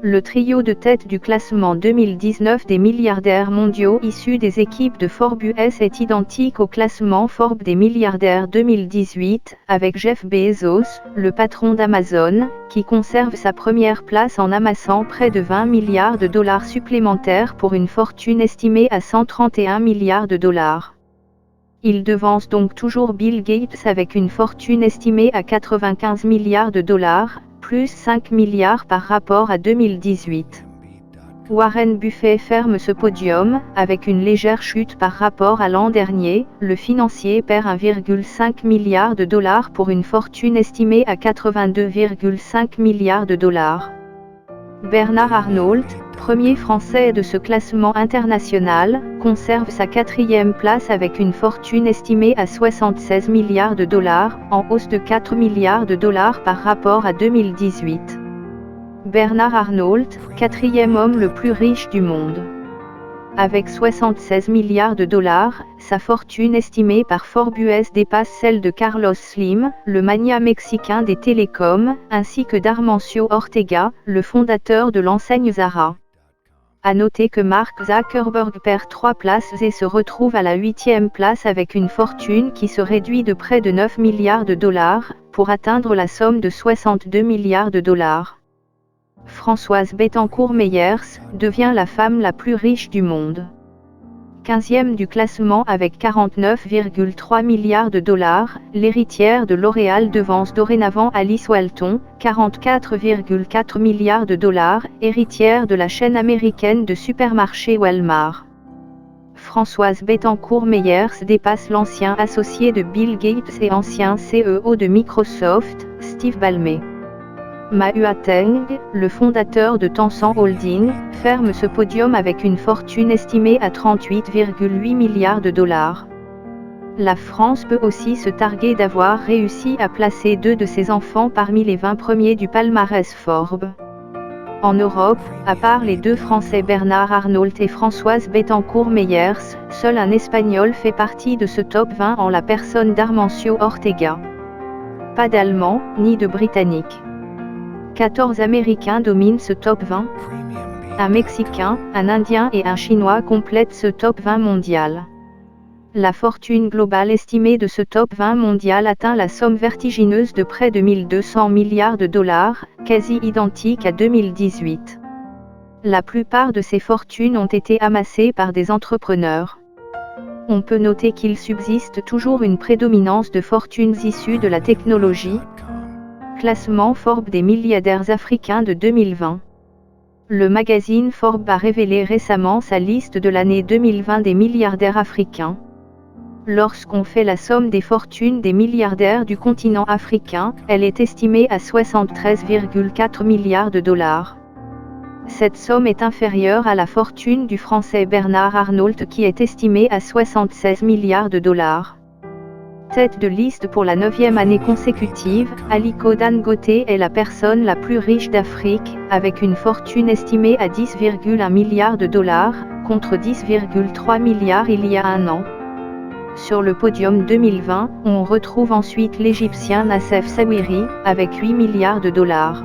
Le trio de tête du classement 2019 des milliardaires mondiaux issus des équipes de Forbes est identique au classement Forbes des milliardaires 2018, avec Jeff Bezos, le patron d'Amazon, qui conserve sa première place en amassant près de 20 milliards de dollars supplémentaires pour une fortune estimée à 131 milliards de dollars. Il devance donc toujours Bill Gates avec une fortune estimée à 95 milliards de dollars, plus 5 milliards par rapport à 2018. Warren Buffett ferme ce podium, avec une légère chute par rapport à l'an dernier. Le financier perd 1,5 milliard de dollars pour une fortune estimée à 82,5 milliards de dollars. Bernard Arnault, premier Français de ce classement international, conserve sa 4e place avec une fortune estimée à 76 milliards de dollars, en hausse de 4 milliards de dollars par rapport à 2018. Bernard Arnault, 4e homme le plus riche du monde. Avec 76 milliards de dollars, sa fortune estimée par Forbes dépasse celle de Carlos Slim, le magnat mexicain des télécoms, ainsi que d'Amancio Ortega, le fondateur de l'enseigne Zara. À noter que Mark Zuckerberg perd 3 places et se retrouve à la 8e place avec une fortune qui se réduit de près de 9 milliards de dollars, pour atteindre la somme de 62 milliards de dollars. Françoise Bettencourt-Meyers devient la femme la plus riche du monde. 15e du classement avec 49,3 milliards de dollars, l'héritière de L'Oréal devance dorénavant Alice Walton, 44,4 milliards de dollars, héritière de la chaîne américaine de supermarchés Walmart. Françoise Bettencourt-Meyers dépasse l'ancien associé de Bill Gates et ancien CEO de Microsoft, Steve Ballmer. Ma Teng, le fondateur de Tencent Holding, ferme ce podium avec une fortune estimée à 38,8 milliards de dollars. La France peut aussi se targuer d'avoir réussi à placer 2 de ses enfants parmi les 20 premiers du palmarès Forbes. En Europe, à part les 2 Français Bernard Arnault et Françoise Bettencourt-Meyers, seul un Espagnol fait partie de ce top 20 en la personne d'Amancio Ortega. Pas d'Allemand, ni de Britannique. 14 Américains dominent ce top 20. Un Mexicain, un Indien et un Chinois complètent ce top 20 mondial. La fortune globale estimée de ce top 20 mondial atteint la somme vertigineuse de près de 1200 milliards de dollars, quasi identique à 2018. La plupart de ces fortunes ont été amassées par des entrepreneurs. On peut noter qu'il subsiste toujours une prédominance de fortunes issues de la technologie. Classement Forbes des milliardaires africains de 2020. Le magazine Forbes a révélé récemment sa liste de l'année 2020 des milliardaires africains. Lorsqu'on fait la somme des fortunes des milliardaires du continent africain, elle est estimée à 73,4 milliards de dollars. Cette somme est inférieure à la fortune du Français Bernard Arnault qui est estimée à 76 milliards de dollars. Tête de liste pour la 9e année consécutive, Aliko Dangote est la personne la plus riche d'Afrique, avec une fortune estimée à 10,1 milliards de dollars, contre 10,3 milliards il y a un an. Sur le podium 2020, on retrouve ensuite l'Égyptien Nassef Sawiri, avec 8 milliards de dollars.